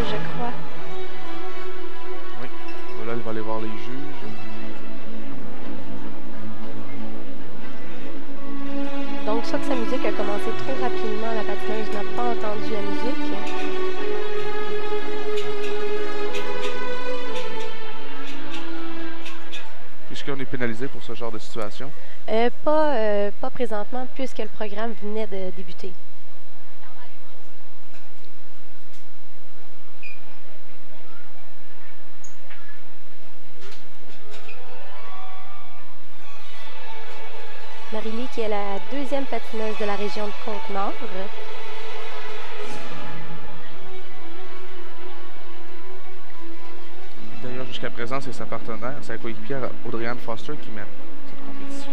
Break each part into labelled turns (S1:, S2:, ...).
S1: je crois.
S2: Oui. Là, elle va aller voir les juges.
S1: Donc, soit que sa musique a commencé trop rapidement, la patineuse n'a pas entendu la musique.
S2: Est-ce qu'on est pénalisé pour ce genre de situation?
S1: Pas présentement, puisque le programme venait de débuter. Marie-Lie, qui est la deuxième patineuse de la région de Côte-Nord.
S2: D'ailleurs, jusqu'à présent, c'est sa partenaire, sa coéquipière Audrey-Anne Foster qui mène cette compétition.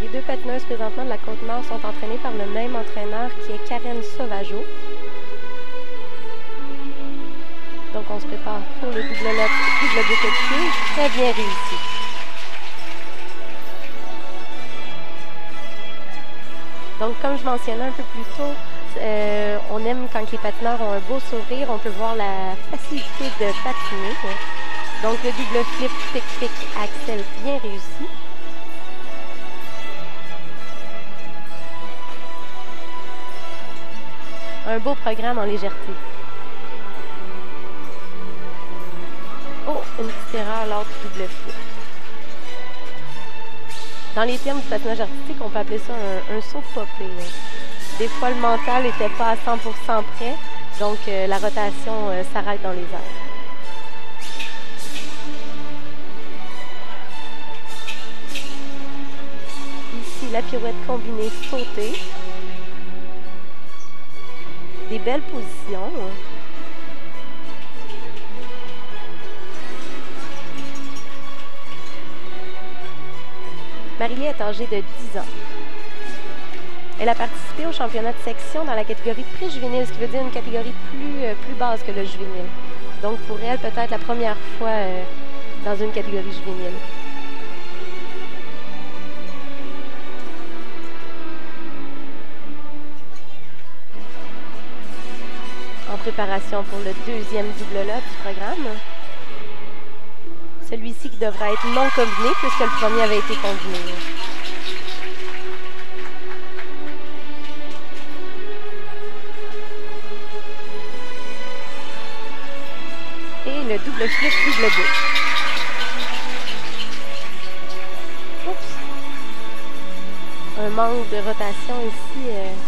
S1: Les deux patineuses présentement de la Côte-Nord sont entraînées par le même entraîneur qui est Karen Sauvageau. Donc, on se prépare pour le double bouquet très bien réussi. Donc, comme je mentionnais un peu plus tôt, on aime quand les patineurs ont un beau sourire. On peut voir la facilité de patiner. Donc, le double flip, pic, axel bien réussi. Un beau programme en légèreté. Oh, une petite erreur lors du double flip. Dans les termes du patinage artistique, on peut appeler ça un saut popé. Des fois, le mental n'était pas à 100% prêt, donc la rotation s'arrête dans les airs. Ici, la pirouette combinée sautée. Des belles positions. Marie-Lie est âgée de 10 ans. Elle a participé au championnat de section dans la catégorie pré-juvénile, ce qui veut dire une catégorie plus basse que le juvénile. Donc pour elle, peut-être la première fois dans une catégorie juvénile. En préparation pour le deuxième double lot du programme. Celui-ci qui devra être non combiné puisque le premier avait été combiné. Et le double flip, double boucle. Oups! Un manque de rotation ici,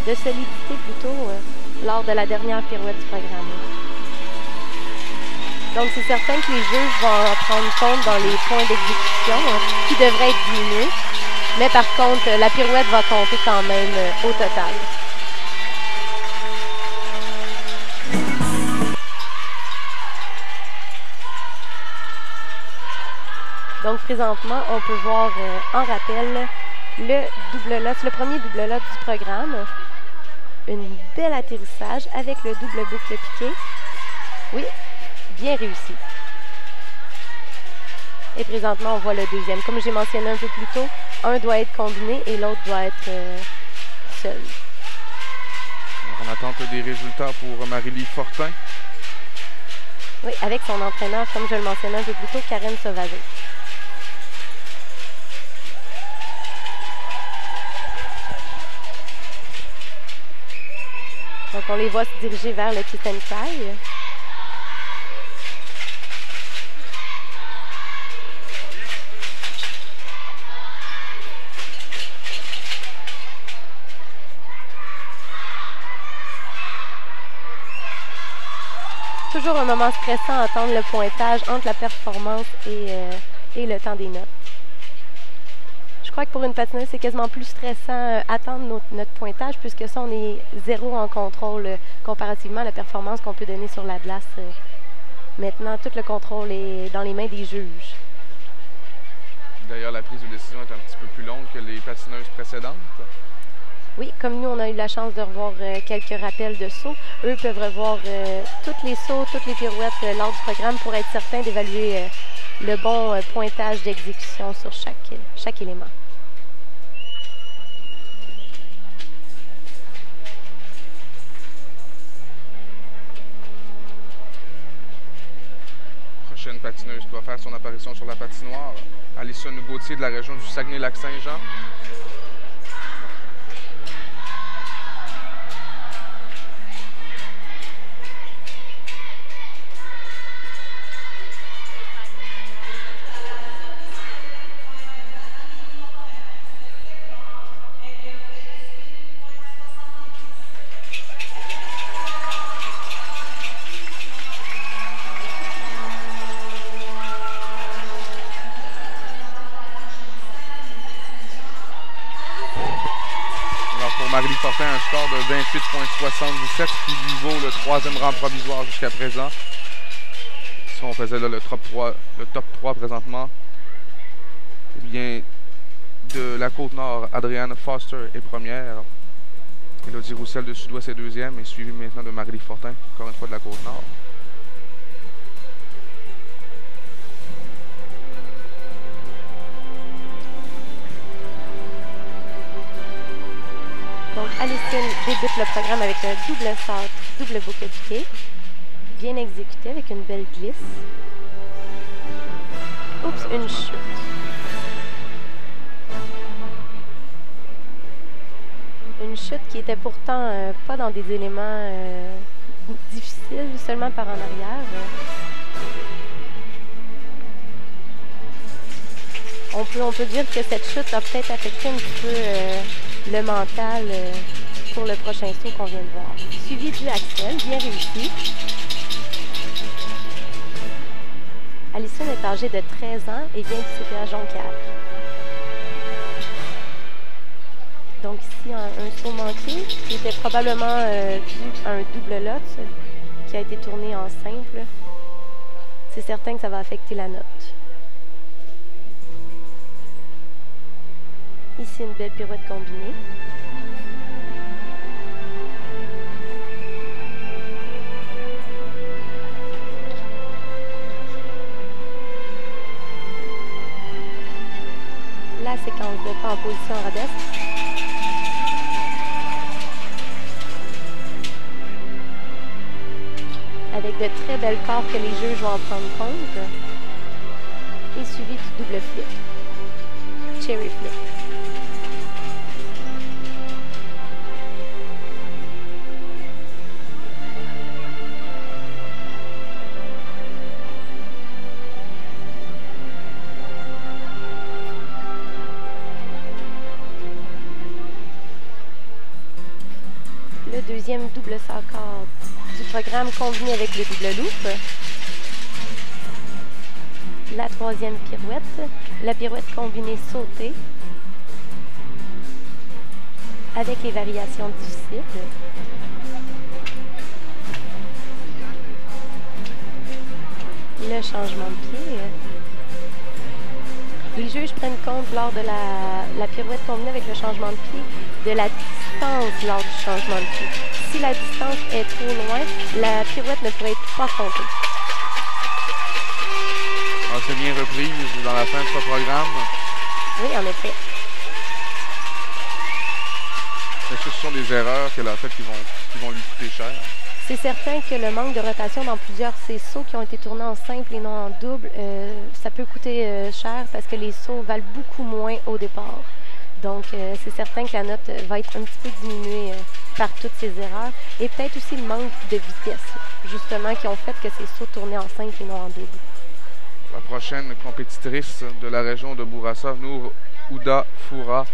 S1: de solidité plutôt, lors de la dernière pirouette du programme. Donc, c'est certain que les juges vont prendre compte dans les points d'exécution qui devraient être diminués. Mais par contre, la pirouette va compter quand même au total. Donc, présentement, on peut voir en rappel le premier double lot du programme. Un bel atterrissage avec le double boucle piqué. Oui, bien réussi. Et présentement, on voit le deuxième. Comme j'ai mentionné un peu plus tôt, un doit être combiné et l'autre doit être seul.
S2: Alors, on attend des résultats pour Marie-Lie Fortin.
S1: Oui, avec son entraîneur, comme je le mentionnais un peu plus tôt, Karen Sauvageau. Donc, on les voit se diriger vers le kiss and fly. Toujours un moment stressant à attendre le pointage entre la performance et le temps des notes. Je crois que pour une patineuse, c'est quasiment plus stressant attendre notre pointage, puisque ça, on est zéro en contrôle comparativement à la performance qu'on peut donner sur la glace. Maintenant, tout le contrôle est dans les mains des juges.
S2: D'ailleurs, la prise de décision est un petit peu plus longue que les patineuses précédentes.
S1: Oui, comme nous, on a eu la chance de revoir quelques rappels de sauts. Eux peuvent revoir tous les sauts, toutes les pirouettes lors du programme pour être certains d'évaluer le bon pointage d'exécution sur chaque élément.
S2: prochaine patineuse qui va faire son apparition sur la patinoire. Alison Gauthier de la région du Saguenay-Lac-Saint-Jean. Marie Fortin un score de 28,77 qui lui vaut le 3e rang provisoire jusqu'à présent. Si on faisait là, le top 3 présentement, eh bien, de la Côte-Nord, Adrienne Foster est première. Élodie Roussel de Sud-Ouest est 2e et suivi maintenant de Marie Fortin, encore une fois de la Côte-Nord.
S1: Donc, Alison débute le programme avec un double salto, double boucle piqué, bien exécuté avec une belle glisse. Oups, une chute. Une chute qui était pourtant pas dans des éléments difficiles, seulement par en arrière. On peut dire que cette chute a peut-être affecté un petit peu le mental pour le prochain saut qu'on vient de voir. Suivi du axel, bien réussi. Alison est âgée de 13 ans et vient du CPA Jonquière. Donc ici, un saut manqué qui était probablement dû à un double lot qui a été tourné en simple. C'est certain que ça va affecter la note. Ici, une belle pirouette combinée. La séquence de pas en position arabesque. Avec de très belles corps que les juges vont en prendre compte. Et suivi du double flip. Cherry flip. Le deuxième double saccord du programme combiné avec le double loop. La troisième pirouette, la pirouette combinée sautée avec les variations difficiles. Le changement de pied. Les juges prennent compte lors de la pirouette combinée avec le changement de pied de la distance lors du changement de pied. Si la distance est trop loin, la pirouette ne pourrait pas compter.
S2: C'est bien reprise dans la fin de ce programme.
S1: Oui, en effet.
S2: Est-ce que ce sont des erreurs qu'elle a faites qui vont lui coûter cher?
S1: C'est certain que le manque de rotation dans plusieurs de ces sauts qui ont été tournés en simple et non en double, ça peut coûter cher parce que les sauts valent beaucoup moins au départ. Donc, c'est certain que la note va être un petit peu diminuée par toutes ces erreurs. Et peut-être aussi le manque de vitesse, justement, qui ont fait que ces sauts tournaient en simple et non en double.
S2: La prochaine compétitrice de la région de Bourassa, Nour Ouda Foura,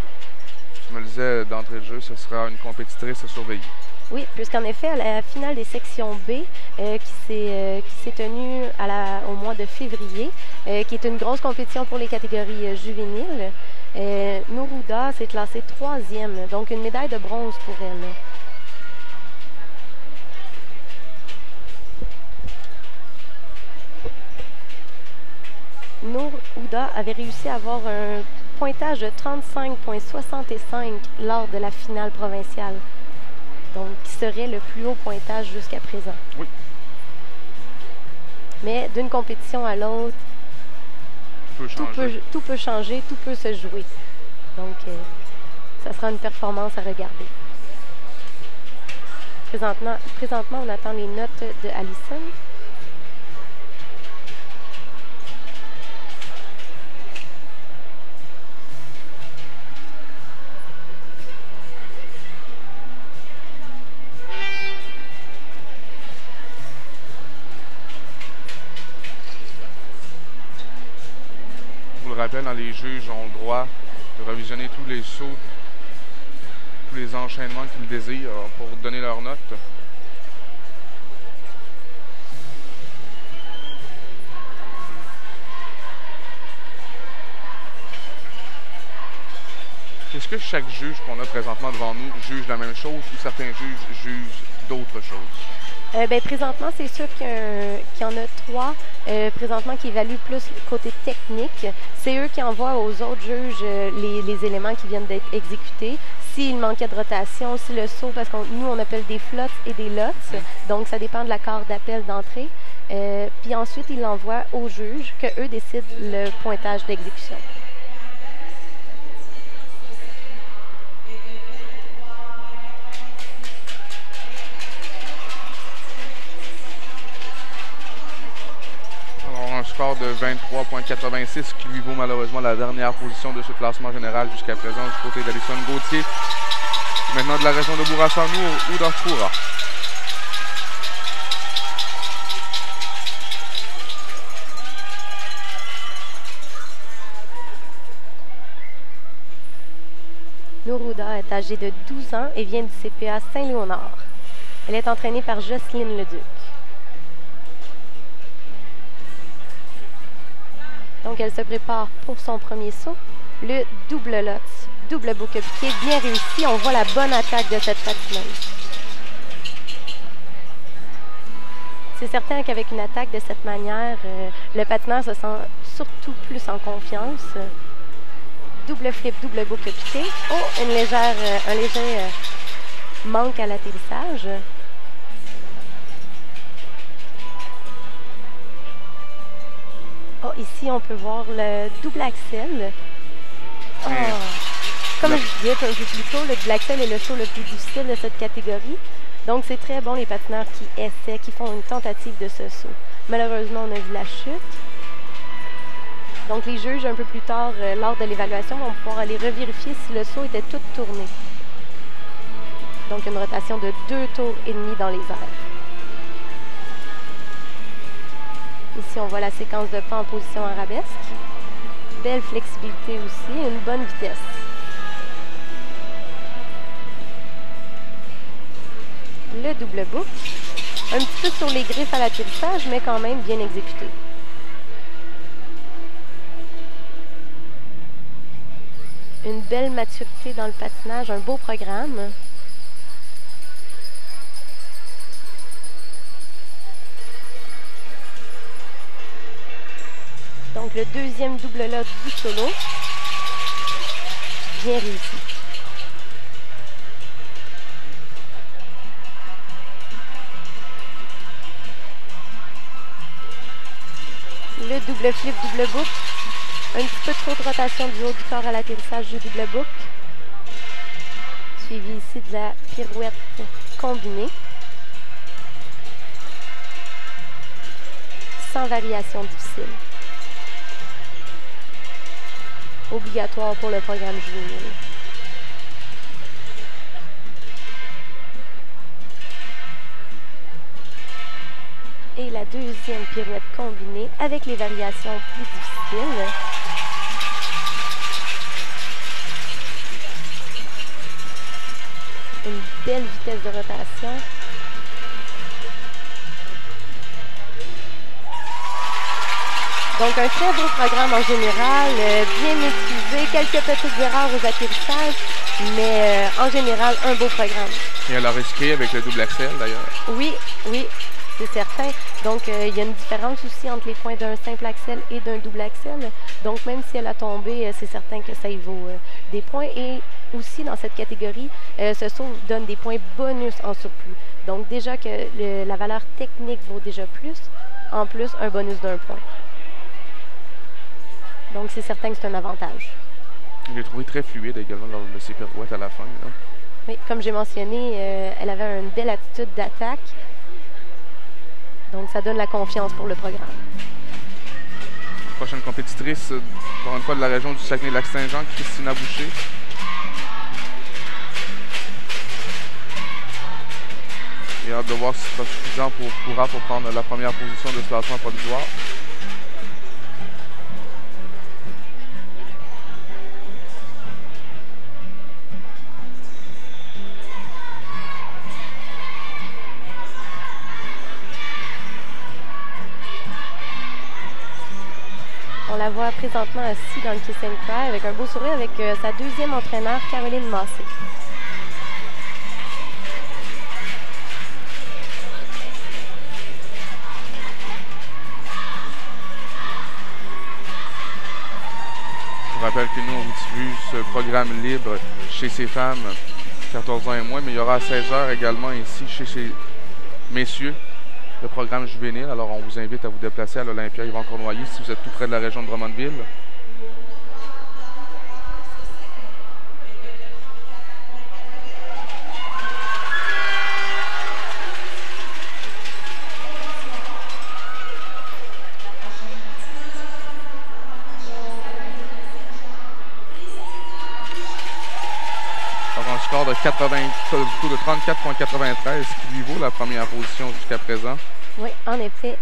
S2: je me le disais d'entrée de jeu, ce sera une compétitrice à surveiller.
S1: Oui, puisqu'en effet, à la finale des sections B, qui s'est tenue au mois de février, qui est une grosse compétition pour les catégories juvéniles, Nour Ouda s'est classée 3e, donc une médaille de bronze pour elle. Nour Ouda avait réussi à avoir un pointage de 35,65 lors de la finale provinciale. Donc, qui serait le plus haut pointage jusqu'à présent.
S2: Oui.
S1: Mais d'une compétition à l'autre, tout peut changer, tout peut se jouer. Donc, ça sera une performance à regarder. Présentement, on attend les notes de Alison.
S2: rappelle, hein, les juges ont le droit de revisionner tous les sauts, tous les enchaînements qu'ils désirent pour donner leur note. Est-ce que chaque juge qu'on a présentement devant nous juge la même chose ou certains juges jugent d'autres choses?
S1: Présentement, c'est sûr qu'il y en a 3 présentement qui évaluent plus le côté technique. C'est eux qui envoient aux autres juges les éléments qui viennent d'être exécutés. S'il manquait de rotation, si le saut, parce que nous, on appelle des flots et des lots, donc ça dépend de l'accord d'appel d'entrée. Puis ensuite, ils l'envoient aux juges, qu'eux décident le pointage d'exécution.
S2: Un score de 23,86 qui lui vaut malheureusement la dernière position de ce classement général jusqu'à présent du côté d'Alison Gauthier. Maintenant de la région de Bourassanou ou d'Arfoura.
S1: Nourouda est âgée de 12 ans et vient du CPA Saint-Léonard. Elle est entraînée par Jocelyne Leduc. Donc, elle se prépare pour son premier saut. Le double lot, double boucle piqué, bien réussi. On voit la bonne attaque de cette patineuse. C'est certain qu'avec une attaque de cette manière, le patineur se sent surtout plus en confiance. Double flip, double boucle piqué. Oh, un léger manque à l'atterrissage. Oh, ici, on peut voir le double axel. Oh. Comme je disais un peu plus tôt, le double axel est le saut le plus difficile de cette catégorie. Donc, c'est très bon les patineurs qui essaient, qui font une tentative de ce saut. Malheureusement, on a vu la chute. Donc, les juges, un peu plus tard, lors de l'évaluation, vont pouvoir aller revérifier si le saut était tout tourné. Donc, une rotation de 2 tours et demi dans les airs. Ici, on voit la séquence de pas en position arabesque. Belle flexibilité aussi, une bonne vitesse. Le double boucle. Un petit peu sur les griffes à l'atterrissage, mais quand même bien exécuté. Une belle maturité dans le patinage, un beau programme. Donc, le deuxième double lot du solo. Bien réussi. Le double flip, double boucle. Un petit peu trop de rotation du haut du corps à l'atterrissage du double boucle. Suivi ici de la pirouette combinée. Sans variation difficile. Obligatoire pour le programme juvénile. Et la deuxième pirouette combinée avec les variations plus difficiles. Une belle vitesse de rotation. Donc, un très beau programme en général, bien maîtrisé, quelques petites erreurs aux atterrissages, mais en général, un beau programme.
S2: Et elle a risqué avec le double axel, d'ailleurs.
S1: Oui, oui, c'est certain. Donc, il y a une différence aussi entre les points d'un simple axel et d'un double axel. Donc, même si elle a tombé, c'est certain que ça y vaut des points. Et aussi, dans cette catégorie, ce saut donne des points bonus en surplus. Donc, déjà que la valeur technique vaut déjà plus, en plus, un bonus d'1 point. Donc, c'est certain que c'est un avantage.
S2: Je l'ai trouvé très fluide également lors de ses pirouettes à la fin. Là.
S1: Oui, comme j'ai mentionné, elle avait une belle attitude d'attaque. Donc, ça donne la confiance pour le programme.
S2: Prochaine compétitrice, encore une fois de la région du Saguenay-Lac-Saint-Jean, Christina Boucher. J'ai hâte de voir si ce sera suffisant pour Koura pour prendre la première position de ce classement provisoire.
S1: la voit présentement assise dans le Kiss and Cry avec un beau sourire avec sa deuxième entraîneur, Caroline Massé.
S2: Je vous rappelle que nous, on diffuse ce programme libre chez ces femmes 14 ans et moins, mais il y aura à 16h également ici chez ces messieurs le programme juvénile. Alors, on vous invite à vous déplacer à l'Olympia Yvan Cournoyer si vous êtes tout près de la région de Drummondville. Score de 34,93 qui lui vaut la première position jusqu'à présent.
S1: Oui, en effet,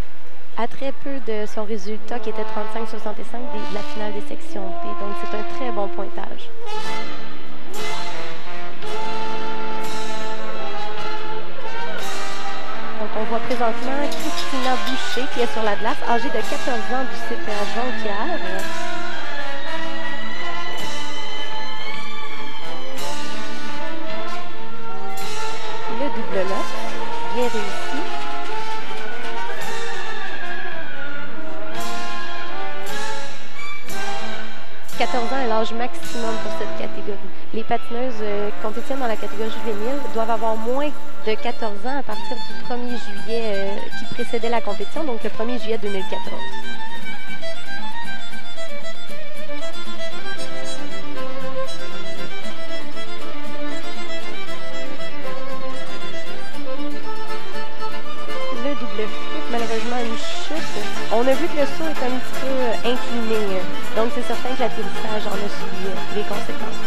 S1: à très peu de son résultat qui était 35,65 de la finale des sections B. Donc, c'est un très bon pointage. Donc, on voit présentement Christina Boucher qui est sur la glace, âgée de 14 ans du CPA Jonquière. Le double lock, bien réussi. « 14 ans est l'âge maximum pour cette catégorie. Les patineuses qui compétitionnent dans la catégorie juvénile doivent avoir moins de 14 ans à partir du 1er juillet qui précédait la compétition, donc le 1er juillet 2014. Malheureusement, une chute. On a vu que le saut est un petit peu incliné, donc c'est certain que l'atterrissage en a subi les conséquences.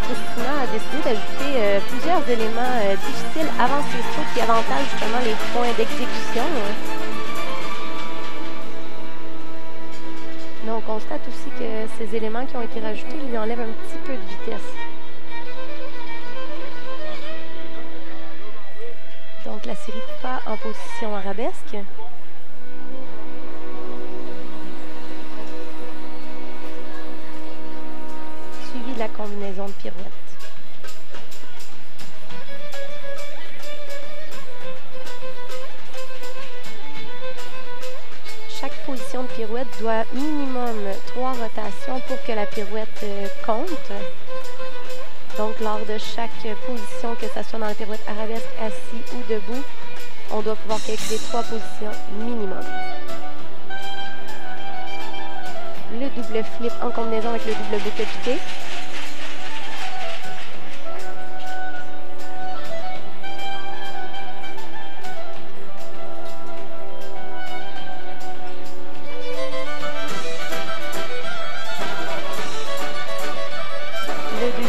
S1: Christina a décidé d'ajouter plusieurs éléments difficiles avant ce saut qui avantagent justement les points d'exécution. Mais on constate aussi que ces éléments qui ont été rajoutés lui enlèvent un petit peu de vitesse. Donc, la série de pas en position arabesque. Suivi de la combinaison de pirouette. Chaque position de pirouette doit minimum 3 rotations pour que la pirouette compte. Donc, lors de chaque position, que ce soit dans la pirouette arabesque, assis ou debout, on doit pouvoir calculer 3 positions minimum. Le double flip en combinaison avec le double bouquet piqué.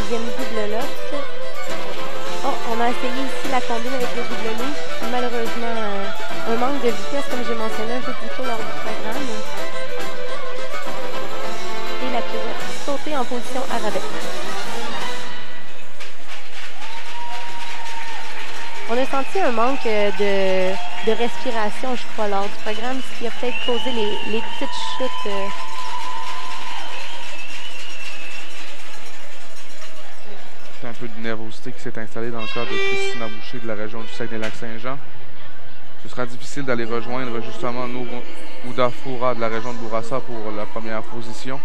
S1: Double lock. Oh, on a essayé ici la combine avec le double loop. Malheureusement, un manque de vitesse, comme j'ai mentionné un peu plus tôt lors du programme. Et la pirouette sautée en position arabesque. On a senti un manque de respiration, je crois, lors du programme, ce qui a peut-être causé les petites chutes.
S2: Un peu de nervosité qui s'est installée dans le cas de Christina Boucher de la région du Saguenay-Lac-Saint-Jean. Ce sera difficile d'aller rejoindre justement Ouda Foura de la région de Bourassa pour la première position.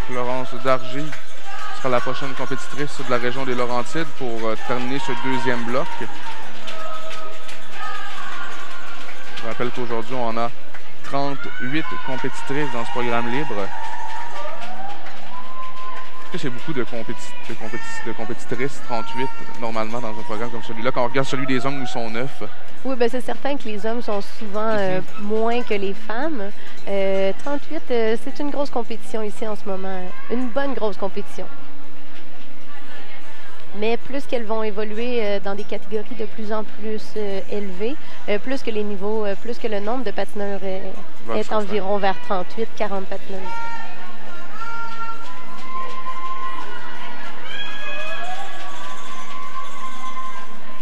S2: Florence Dargy sera la prochaine compétitrice de la région des Laurentides pour terminer ce deuxième bloc. Je rappelle qu'aujourd'hui, on a 38 compétitrices dans ce programme libre. C'est beaucoup de compétitrices, 38 normalement dans un programme comme celui-là. Quand on regarde celui des hommes où ils sont 9.
S1: Oui, bien c'est certain que les hommes sont souvent moins que les femmes. 38, c'est une grosse compétition ici en ce moment. Une bonne grosse compétition. Mais plus qu'elles vont évoluer dans des catégories de plus en plus élevées, plus que les niveaux, plus que le nombre de patineurs est environ vers 38-40 patineuses.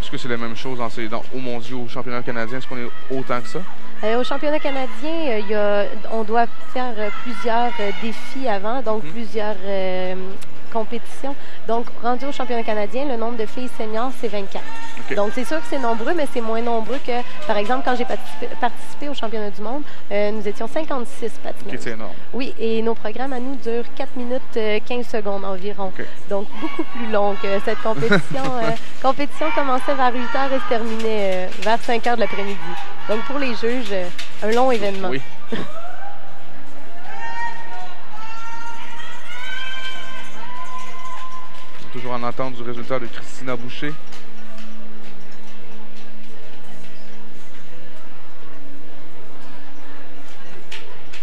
S2: Est-ce que c'est la même chose aux mondiaux, au championnat canadien? Est-ce qu'on est autant que ça?
S1: Au championnat canadien, on doit faire plusieurs défis avant, donc plusieurs compétitions. Donc, rendu au championnat canadien, le nombre de filles seniors, c'est 24. Okay. Donc, c'est sûr que c'est nombreux, mais c'est moins nombreux que, par exemple, quand j'ai participé au championnat du monde, nous étions 56 patineuses.
S2: Okay, c'est énorme.
S1: Oui, et nos programmes à nous durent 4 minutes 15 secondes environ. Okay. Donc, beaucoup plus long que cette compétition. Compétition commençait vers 8 heures et se terminait vers 5 heures de l'après-midi. Donc, pour les juges, un long événement.
S2: Oui. Toujours en attente du résultat de Christina Boucher.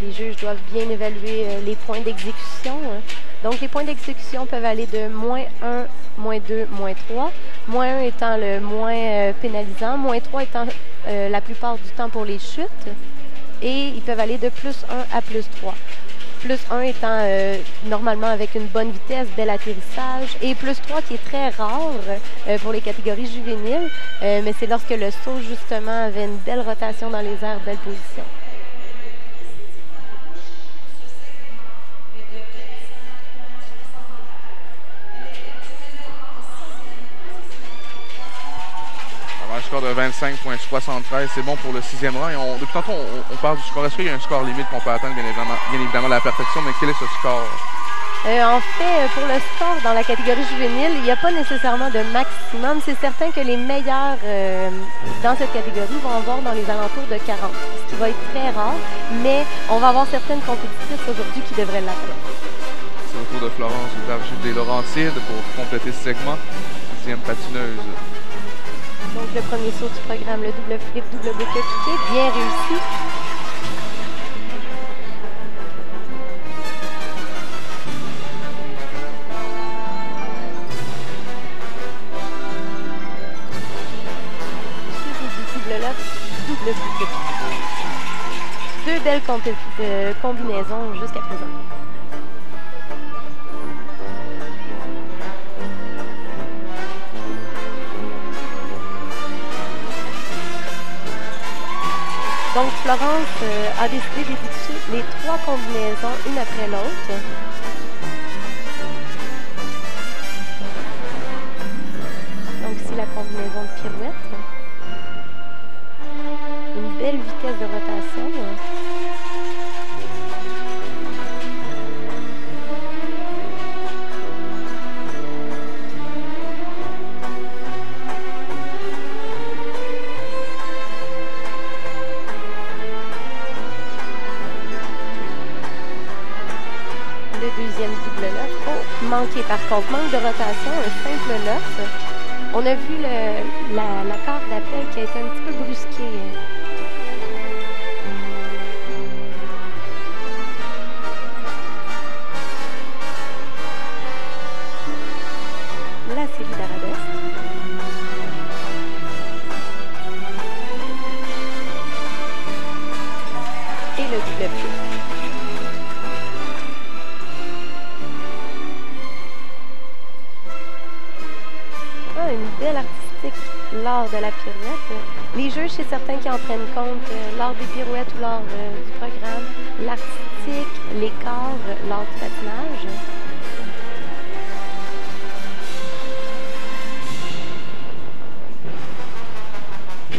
S1: Les juges doivent bien évaluer les points d'exécution. Donc, les points d'exécution peuvent aller de -1, -2, -3. -1 étant le moins pénalisant, -3 étant la plupart du temps pour les chutes. Et ils peuvent aller de +1 à +3. +1 étant normalement avec une bonne vitesse, bel atterrissage. Et +3 qui est très rare pour les catégories juvéniles. Mais c'est lorsque le saut, justement, avait une belle rotation dans les airs, belle position.
S2: Un score de 25,73, c'est bon pour le 6e rang. Et depuis tantôt, on parle du score. Est-ce qu'il y a un score limite qu'on peut atteindre, bien évidemment, la perfection, mais quel est ce score?
S1: En fait, pour le score dans la catégorie juvénile, il n'y a pas nécessairement de maximum. C'est certain que les meilleurs dans cette catégorie vont avoir dans les alentours de 40, ce qui va être très rare, mais on va avoir certaines compétitrices aujourd'hui qui devraient l'atteindre.
S2: C'est au tour de Florence Berger-des-Laurentides pour compléter ce segment. 6e patineuse.
S1: Donc, le premier saut du programme, le double flip, double bouquet piqué, bien réussi. Suivi du double lock, double bouquet piqué. Deux belles combinaisons jusqu'à présent. Donc, Florence a décidé d'effectuer les 3 combinaisons, une après l'autre. Donc, ici, la combinaison de pirouette. Une belle vitesse de rotation. Deuxième double lock. Oh, manqué par contre. Manque de rotation, un simple lock. On a vu la corde d'appel qui a été un petit peu brusquée. La série d'arabesques. Et le double flip. Une belle artistique lors de la pirouette. Les juges, c'est certains qui en prennent compte lors des pirouettes ou lors du programme. L'artistique, l'écart lors du patinage.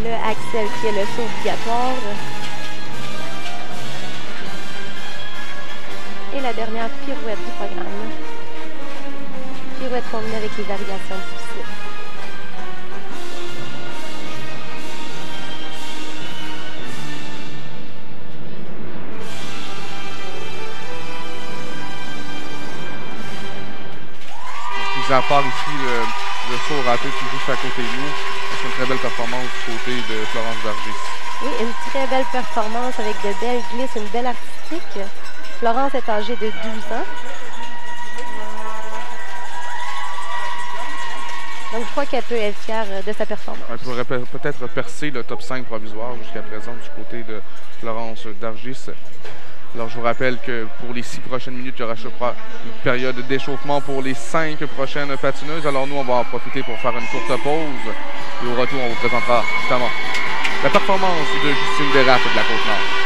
S1: Le axel qui est le saut obligatoire. Et la dernière pirouette du programme. Pirouette combinée avec les variations difficiles.
S2: À part ici le saut raté qui est juste à côté de nous, c'est une très belle performance du côté de Florence Berger.
S1: Oui, une très belle performance avec de belles glisses, une belle artistique. Florence est âgée de 12 ans. crois qu'elle peut être fière de sa performance.
S2: Elle pourrait peut-être percer le top 5 provisoire jusqu'à présent du côté de Florence Dargis. Alors, je vous rappelle que pour les 6 prochaines minutes, il y aura, je crois, une période d'échauffement pour les 5 prochaines patineuses. Alors, nous, on va en profiter pour faire une courte pause. Et au retour, on vous présentera justement la performance de Justine Bérard de la Côte-Nord.